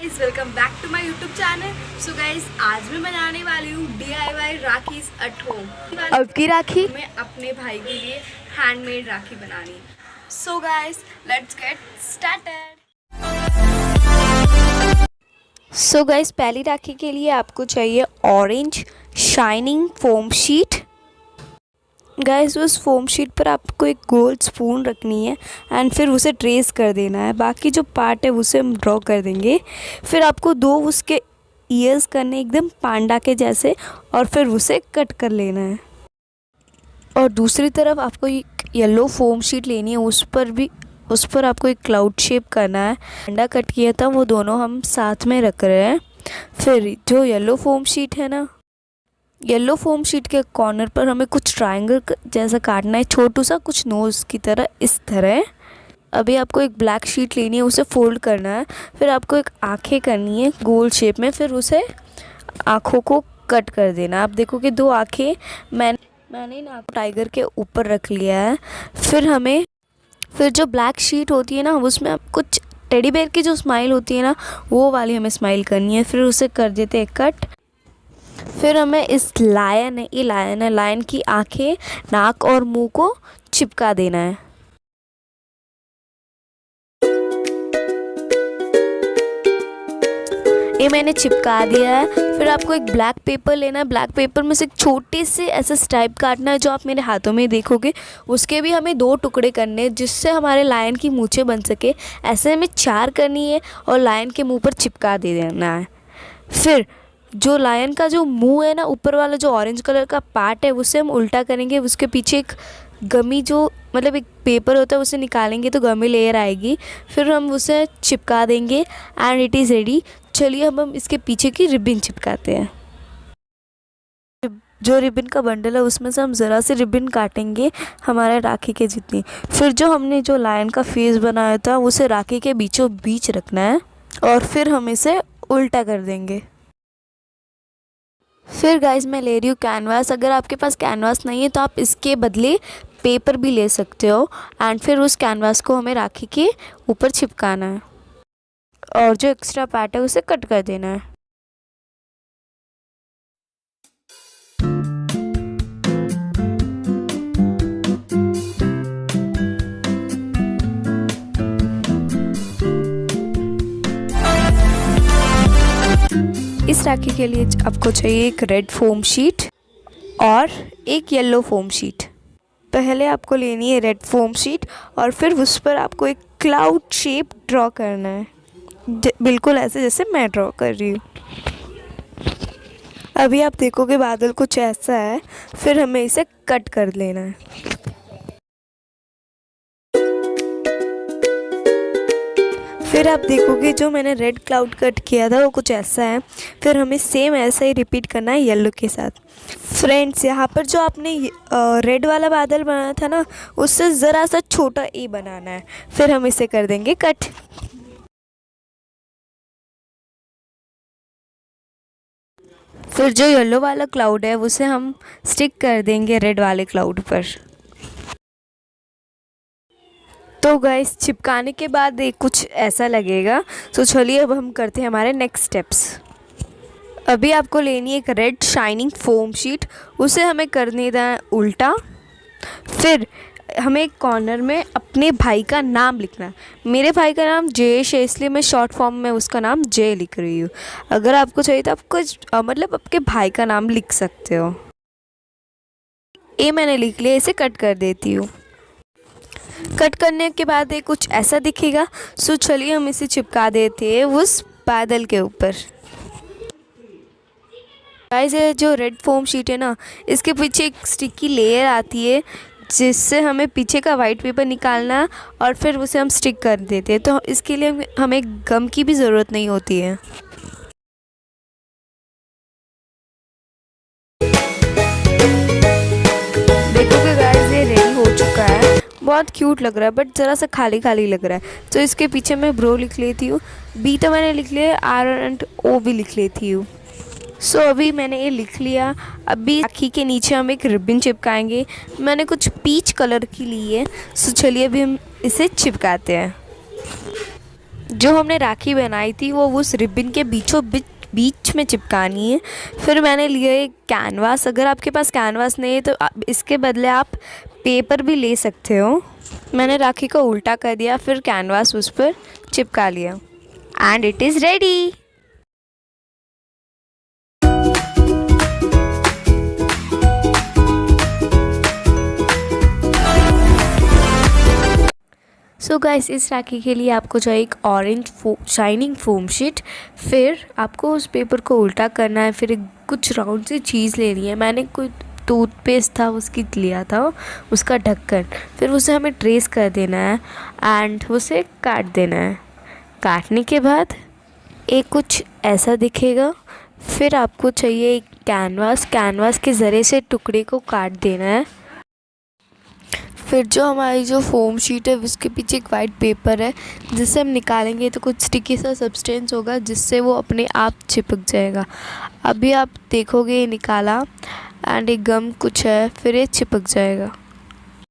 Guys, welcome back to my YouTube channel. So guys, आज मैं बनाने वाली हूँ DIY राखी एट होम। अब की राखी मैं अपने भाई के लिए हैंडमेड राखी बनानी। So guys, let's get started. So guys, पहली राखी के लिए आपको चाहिए orange shining foam sheet. Guys, उस फोम शीट पर आपको एक गोल स्पून रखनी है एंड फिर उसे ट्रेस कर देना है। बाकी जो पार्ट है उसे हम ड्रॉ कर देंगे। फिर आपको दो उसके ईयर्स करने एकदम पांडा के जैसे, और फिर उसे कट कर लेना है। और दूसरी तरफ आपको एक येलो फोम शीट लेनी है, उस पर आपको एक क्लाउड शेप करना है। पांडा कट किया था वो दोनों हम साथ में रख रहे हैं। फिर जो येलो फोम शीट है ना, येलो फोम शीट के कॉर्नर पर हमें कुछ ट्रायंगल जैसा काटना है, छोटू सा, कुछ नोज़ की तरह, इस तरह। अभी आपको एक ब्लैक शीट लेनी है, उसे फोल्ड करना है। फिर आपको एक आँखें करनी है गोल शेप में, फिर उसे आँखों को कट कर देना। आप देखो कि दो आँखें मैंने इन आँखों टाइगर के ऊपर रख लिया है। फिर जो ब्लैक शीट होती है ना, उसमें आप कुछ टेडी बेयर की जो स्माइल होती है ना, वो वाली हमें स्माइल करनी है। फिर उसे कर देते हैं कट। फिर हमें इस लायन की आंखें, नाक और मुंह को चिपका देना है। ये मैंने चिपका दिया है। फिर आपको एक ब्लैक पेपर लेना है। ब्लैक पेपर में से एक छोटे से ऐसा स्ट्राइप काटना है, जो आप मेरे हाथों में देखोगे। उसके भी हमें 2 टुकड़े करने हैं, जिससे हमारे लायन की मूंछें बन सके। ऐसे हमें 4 करनी है और लायन के मुंह पर चिपका दे देना है। फिर जो लायन का जो मुंह है ना, ऊपर वाला जो ऑरेंज कलर का पार्ट है, उसे हम उल्टा करेंगे। उसके पीछे एक गमी, जो मतलब एक पेपर होता है, उसे निकालेंगे तो गमी लेयर आएगी। फिर हम उसे चिपका देंगे एंड इट इज़ रेडी। चलिए हम इसके पीछे की रिबन चिपकाते हैं। जो रिबन का बंडल है, उसमें से हम ज़रा सी रिबन काटेंगे, हमारे राखी के जितनी। फिर जो हमने जो लायन का फेस बनाया था, उसे राखी के बीचों बीच रखना है और फिर हम इसे उल्टा कर देंगे। फिर गाइस, मैं ले रही हूँ कैनवास। अगर आपके पास कैनवास नहीं है तो आप इसके बदले पेपर भी ले सकते हो। एंड फिर उस कैनवास को हमें राखी के ऊपर चिपकाना है और जो एक्स्ट्रा पार्ट है उसे कट कर देना है। इस राखी के लिए आपको चाहिए एक रेड फोम शीट और एक येलो फोम शीट। पहले आपको लेनी है रेड फोम शीट और फिर उस पर आपको एक क्लाउड शेप ड्रॉ करना है, बिल्कुल ऐसे जैसे मैं ड्रॉ कर रही हूँ। अभी आप देखोगे बादल कुछ ऐसा है। फिर हमें इसे कट कर लेना है। फिर आप देखोगे जो मैंने रेड क्लाउड कट किया था वो कुछ ऐसा है। फिर हमें सेम ऐसा ही रिपीट करना है येलो के साथ। फ्रेंड्स, यहाँ पर जो आपने रेड वाला बादल बनाया था ना, उससे ज़रा सा छोटा ए बनाना है। फिर हम इसे कर देंगे कट। फिर जो येलो वाला क्लाउड है उसे हम स्टिक कर देंगे रेड वाले क्लाउड पर। तो गाइस, चिपकाने के बाद एक कुछ ऐसा लगेगा। तो चलिए अब हम करते हैं हमारे नेक्स्ट स्टेप्स। अभी आपको लेनी है एक रेड शाइनिंग फोम शीट, उसे हमें करने देना है उल्टा। फिर हमें एक कॉर्नर में अपने भाई का नाम लिखना है। मेरे भाई का नाम जयेश है, इसलिए मैं शॉर्ट फॉर्म में उसका नाम जय लिख रही हूँ। अगर आपको चाहिए तो आप कुछ मतलब आपके भाई का नाम लिख सकते हो। ये मैंने लिख लिया, इसे कट कर देती हूँ। कट करने के बाद ये कुछ ऐसा दिखेगा। सो चलिए हम इसे चिपका देते हैं उस बादल के ऊपर। गाइस, ये जो रेड फोम शीट है ना, इसके पीछे एक स्टिकी लेयर आती है, जिससे हमें पीछे का वाइट पेपर निकालना और फिर उसे हम स्टिक कर देते हैं। तो इसके लिए हमें गम की भी ज़रूरत नहीं होती है। देखोगे गाइस, ये रेडी हो चुका है। बहुत क्यूट लग रहा है, बट ज़रा सा खाली खाली लग रहा है। तो इसके पीछे मैं ब्रो लिख लेती हूँ। बी तो मैंने लिख लिया, आर एंड ओ भी लिख लेती हूँ। सो अभी मैंने ये लिख लिया। अभी राखी के नीचे हम एक रिबन चिपकाएंगे। मैंने कुछ पीच कलर की ली है। सो चलिए अभी हम इसे चिपकाते हैं। जो हमने राखी बनाई थी वो उस रिबन के बीच में चिपकानी है। फिर मैंने लिया एक कैनवास। अगर आपके पास कैनवास नहीं है तो इसके बदले आप पेपर भी ले सकते हो। मैंने राखी को उल्टा कर दिया, फिर कैनवास उस पर चिपका लिया and it is ready. So guys, इस राखी के लिए आपको चाहिए एक ऑरेंज शाइनिंग फोम शीट। फिर आपको उस पेपर को उल्टा करना है। फिर कुछ राउंड सी चीज़ लेनी है। मैंने कोई टूथपेस्ट था उसकी लिया था, उसका ढक्कन। फिर उसे हमें ट्रेस कर देना है एंड उसे काट देना है। काटने के बाद एक कुछ ऐसा दिखेगा। फिर आपको चाहिए एक कैनवास के ज़रिए से टुकड़े को काट देना है। फिर जो हमारी जो फोम शीट है उसके पीछे एक वाइट पेपर है जिससे हम निकालेंगे तो कुछ स्टिकी सा सब्सटेंस होगा जिससे वो अपने आप चिपक जाएगा। अभी आप देखोगे ये निकाला एंड एक गम कुछ है, फिर ये चिपक जाएगा।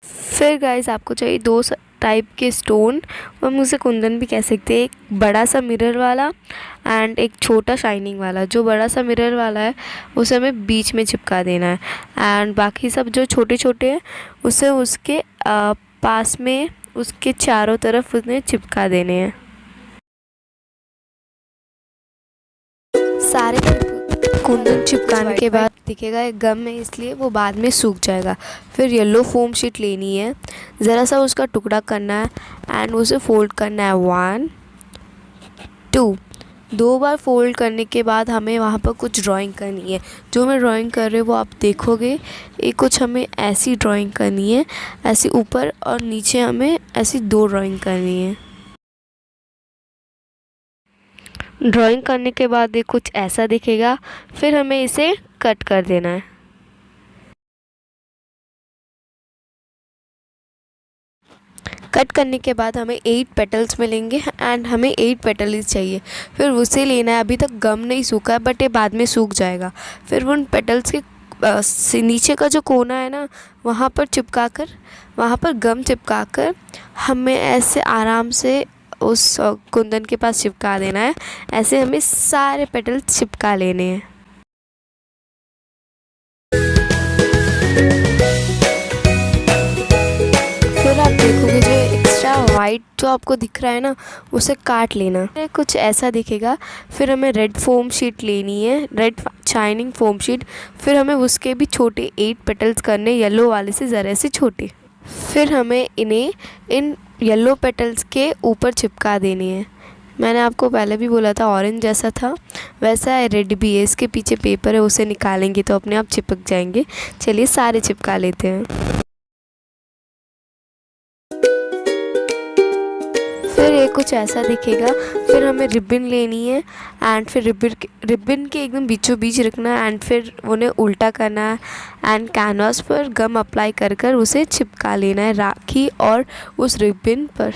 फिर गाइस आपको चाहिए 2 टाइप के स्टोन, हम उसे कुंदन भी कह सकते हैं। एक बड़ा सा मिरर वाला एंड एक छोटा शाइनिंग वाला। जो बड़ा सा मिरर वाला है उसे हमें बीच में चिपका देना है एंड बाकी सब जो छोटे छोटे हैं उसे उसके पास में उसके चारों तरफ उन्हें चिपका देने हैं। सारे कुंदन चिपकाने के बाद दिखेगा एक गम है, इसलिए वो बाद में सूख जाएगा। फिर येलो फोम शीट लेनी है, ज़रा सा उसका टुकड़ा करना है एंड उसे फोल्ड करना है 1 2। 2 बार फोल्ड करने के बाद हमें वहाँ पर कुछ ड्राइंग करनी है। जो मैं ड्राइंग कर रही हूँ वो आप देखोगे। ये कुछ हमें ऐसी ड्राइंग करनी है, ऐसी ऊपर और नीचे हमें ऐसी 2 ड्राइंग करनी है। ड्राइंग करने के बाद ये कुछ ऐसा दिखेगा। फिर हमें इसे कट कर देना है। कट करने के बाद हमें 8 पेटल्स मिलेंगे एंड हमें 8 पेटल्स चाहिए। फिर उसे लेना है। अभी तक गम नहीं सूखा है बट ये बाद में सूख जाएगा। फिर उन पेटल्स के नीचे का जो कोना है ना वहाँ पर गम चिपका कर हमें ऐसे आराम से उस कुंदन के पास चिपका देना है। ऐसे हमें सारे पेटल्स चिपका लेने हैं। फिर आप देखोगे जो एक्स्ट्रा वाइट जो आपको दिख रहा है ना उसे काट लेना। कुछ ऐसा दिखेगा। फिर हमें रेड फोम शीट लेनी है, रेड शाइनिंग फोम शीट। फिर हमें उसके भी छोटे 8 पेटल्स करने, येलो वाले से ज़रा से छोटे। फिर हमें इन्हें इन येलो पेटल्स के ऊपर चिपका देनी है। मैंने आपको पहले भी बोला था ऑरेंज जैसा था, वैसा है रेड भी है। इसके पीछे पेपर है, उसे निकालेंगे तो अपने आप चिपक जाएंगे। चलिए सारे चिपका लेते हैं। फिर ये कुछ ऐसा दिखेगा। फिर हमें रिबन लेनी है एंड फिर रिबन के एकदम बीचों बीच रखना है एंड फिर उन्हें उल्टा करना है एंड कैनवास पर गम अप्लाई कर कर उसे चिपका लेना है राखी और उस रिबन पर।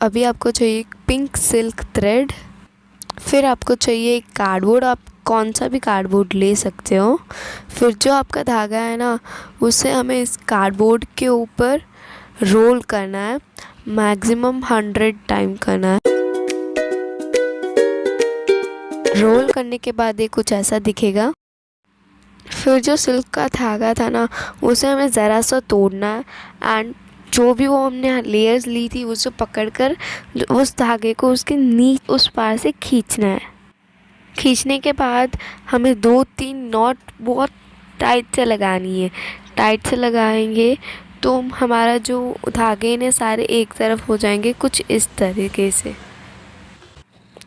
अभी आपको चाहिए पिंक सिल्क थ्रेड। फिर आपको चाहिए एक कार्डबोर्ड, आप कौन सा भी कार्डबोर्ड ले सकते हो। फिर जो आपका धागा है ना उसे हमें इस कार्डबोर्ड के ऊपर रोल करना है, मैक्सिमम 100 टाइम करना है। रोल करने के बाद ये कुछ ऐसा दिखेगा। फिर जो सिल्क का धागा था ना उसे हमें ज़रा सा तोड़ना है एंड जो भी वो हमने लेयर्स ली थी उसे पकड़कर उस धागे को उसके उस पार से खींचना है। खींचने के बाद हमें 2-3 नॉट बहुत टाइट से लगानी है। टाइट से लगाएंगे तो हमारा जो धागे ने सारे एक तरफ हो जाएंगे कुछ इस तरीके से।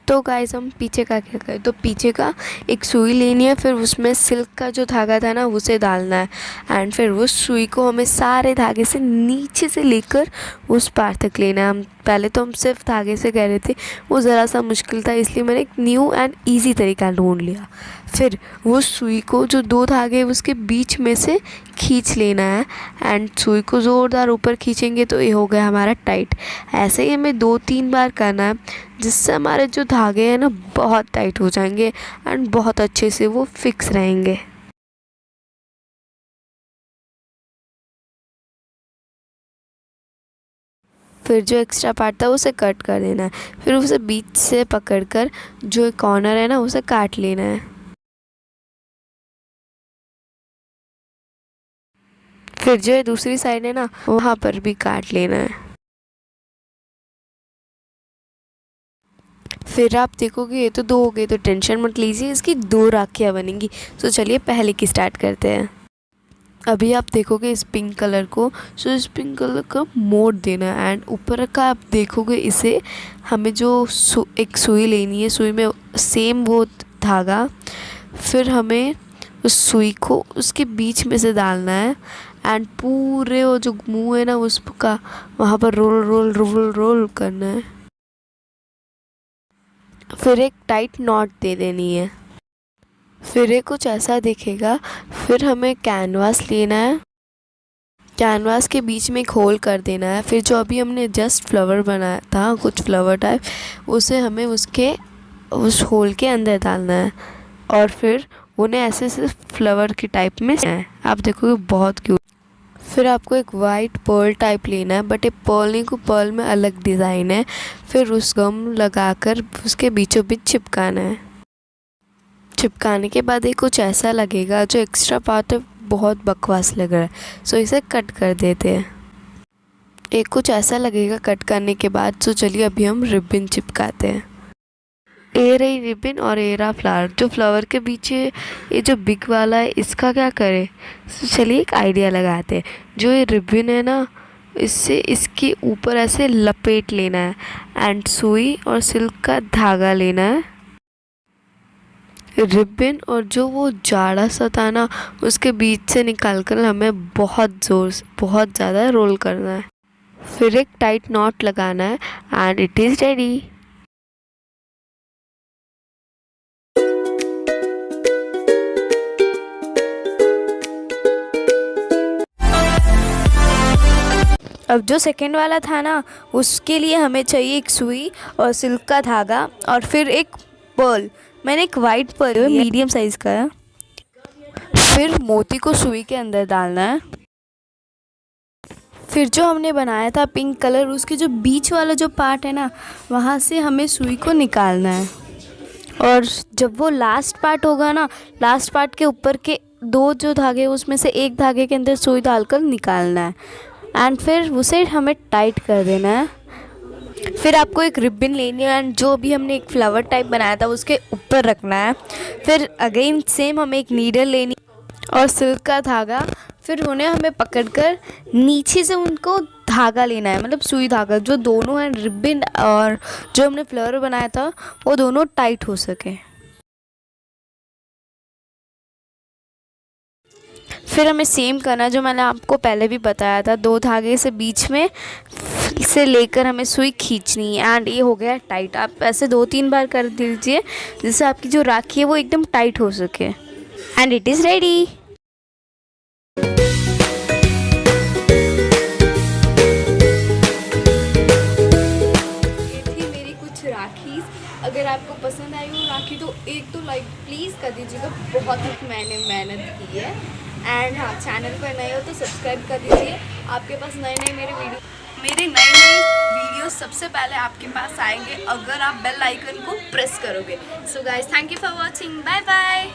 तो गाइस हम पीछे का क्या करें, तो पीछे का एक सुई लेनी है। फिर उसमें सिल्क का जो धागा था ना उसे डालना है एंड फिर उस सुई को हमें सारे धागे से नीचे से लेकर उस पार तक लेना है। हम पहले तो हम सिर्फ धागे से कह रहे थे, वो ज़रा सा मुश्किल था, इसलिए मैंने एक न्यू एंड ईजी तरीका ढूंढ लिया। फिर वो सुई को जो 2 धागे उसके बीच में से खींच लेना है एंड सुई को ज़ोरदार ऊपर खींचेंगे तो ये हो गया हमारा टाइट। ऐसे ही हमें 2-3 बार करना है। जिससे हमारे जो धागे हैं ना बहुत टाइट हो जाएंगे एंड बहुत अच्छे से वो फिक्स रहेंगे। फिर जो एक्स्ट्रा पार्ट था उसे कट कर देना है। फिर उसे बीच से पकड़कर जो कॉर्नर है ना उसे काट लेना है। फिर जो दूसरी साइड है ना वहाँ पर भी काट लेना है। फिर आप देखोगे ये तो 2 हो गए, तो टेंशन मत लीजिए, इसकी 2 राखियाँ बनेंगी। तो चलिए पहले की स्टार्ट करते हैं। अभी आप देखोगे इस पिंक कलर को, सो इस पिंक कलर का मोड़ देना है एंड ऊपर का आप देखोगे इसे हमें जो एक सुई लेनी है, सुई में सेम वो धागा, फिर hमें उस सुई को उसके बीच में से डालना है एंड पूरे वो जो मुंह है ना उसका वहाँ पर रोल रोल रोल रोल करना है। फिर एक टाइट नॉट दे देनी है। फिर ये कुछ ऐसा दिखेगा। फिर हमें कैनवास लेना है, कैनवास के बीच में एक होल कर देना है। फिर जो अभी हमने जस्ट फ्लावर बनाया था कुछ फ्लावर टाइप, उसे हमें उसके उस होल के अंदर डालना है और फिर उन्हें ऐसे ऐसे फ्लावर के टाइप में आप देखोगे बहुत क्यूट। फिर आपको एक वाइट पर्ल टाइप लेना है, बट ये पर्ल नहीं को पर्ल में अलग डिज़ाइन है। फिर उस गम लगाकर उसके बीचों बीच चिपकाना है। चिपकाने के बाद ये कुछ ऐसा लगेगा, जो एक्स्ट्रा पार्ट है बहुत बकवास लग रहा है, सो इसे कट कर देते हैं। एक कुछ ऐसा लगेगा कट करने के बाद। सो चलिए अभी हम रिबन चिपकाते हैं। ये रही रिबन और ये रहा फ्लावर। जो फ्लावर के पीछे ये जो बिग वाला है इसका क्या करें, तो चलिए एक आइडिया लगाते हैं। जो ये रिबन है ना इससे इसके ऊपर ऐसे लपेट लेना है एंड सुई और सिल्क का धागा लेना है। रिबन और जो वो जाड़ा सा था ना उसके बीच से निकाल कर हमें बहुत ज़ोर से बहुत ज़्यादा रोल करना है। फिर एक टाइट नॉट लगाना है एंड इट इज़ रेडी। अब जो सेकेंड वाला था ना उसके लिए हमें चाहिए एक सुई और सिल्क का धागा और फिर एक पर्ल। मैंने एक वाइट पर्ल मीडियम साइज़ का है। फिर मोती को सुई के अंदर डालना है। फिर जो हमने बनाया था पिंक कलर, उसके जो बीच वाला जो पार्ट है ना वहाँ से हमें सुई को निकालना है और जब वो लास्ट पार्ट होगा ना, लास्ट पार्ट के ऊपर के 2 जो धागे उसमें से एक धागे के अंदर सुई डालकर निकालना है एंड फिर उसे हमें टाइट कर देना है। फिर आपको एक रिबन लेनी है एंड जो भी हमने एक फ्लावर टाइप बनाया था उसके ऊपर रखना है। फिर अगेन सेम हमें एक नीडल लेनी और सिल्क का धागा। फिर उन्हें हमें पकड़कर नीचे से उनको धागा लेना है, मतलब सुई धागा, जो दोनों हैं रिबन और जो हमने फ्लावर बनाया था वो दोनों टाइट हो सके। फिर हमें सेम करना जो मैंने आपको पहले भी बताया था, 2 धागे से बीच में से लेकर हमें सुई खींचनी है एंड ये हो गया टाइट। आप ऐसे 2-3 बार कर दीजिए जिससे आपकी जो राखी है वो एकदम टाइट हो सके एंड इट इज़ रेडी। ये थी मेरी कुछ राखी। अगर आपको पसंद आई हो राखी तो एक तो लाइक प्लीज़ कर दीजिएगा, बहुत ही मैंने मेहनत की है। एंड हाँ, चैनल पर नए हो तो सब्सक्राइब कर दीजिए। आपके पास नए नए मेरे नए वीडियो सबसे पहले आपके पास आएंगे अगर आप बेल आइकन को प्रेस करोगे। So guys, thank you for watching, bye bye.